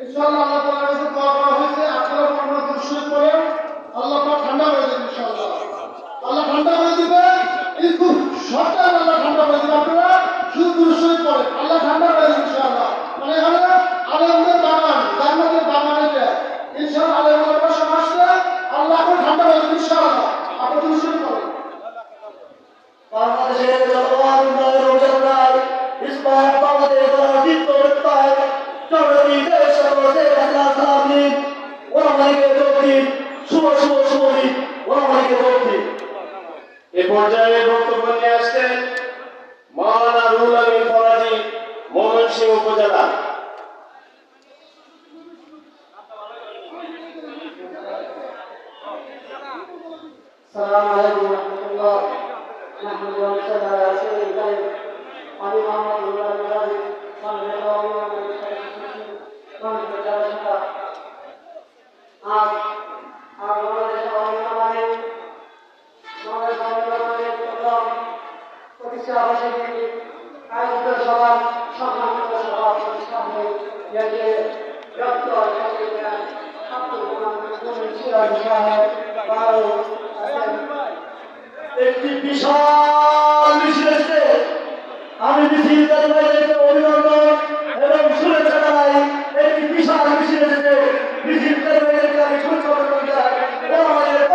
ইনশাআল্লাহ আল্লাহ তাআলার কাছে দোয়া করা হয়েছে, আপনারা পূর্ণ দুরূদ পড়েন, আল্লাহ পাক ঠান্ডা হয়ে যাবে ইনশাআল্লাহ। আল্লাহ ঠান্ডা হয়ে দিবে, কিন্তু সরকার আল্লাহ ঠান্ডা হয়ে দিবে, আপনারা শুধু দুরূদ পড়েন, আল্লাহ ঠান্ডা হয়ে যাবে ইনশাআল্লাহ। মানে এখানে আলেমদের বাগান, জান্নাতের বাগান এটা ইনশাআল্লাহ। আলেমদের সমাজে আল্লাহ এখন ঠান্ডা হয়ে যাবে ইনশাআল্লাহ। আপনারা দুরূদ পড়েন। বাংলাদেশের জনগণ উন্নয়ন জনগণ ইসলাম বাংলাদেশ রাজনীতি করতে জনগণের সর্বশেষ আল্লাহ সালামী ওলামাকে বক্তি শুভ শুভ শুভী ওলামাকে বক্তি। এ পর্যায়ে বক্তব্য নিয়ে আসছেন মাওলানা রুহুল আমিন ফরাজি, ময়মনসিংহ উপজেলা। السلام عليكم ورحمة الله. نحمد ونصلي على رسول الله. আমি মোহাম্মদ রুহুল আমিন ফরাজি, সংগ্রামী আজ বাংলাদেশের প্রথম প্রতিষ্ঠা বার্ষিকী আয়োজিত সভার সম্মানিত সভাপতি সাহেব ডক্টর আব্দুল মোহাম্মদ সাহেব একটি বিশাল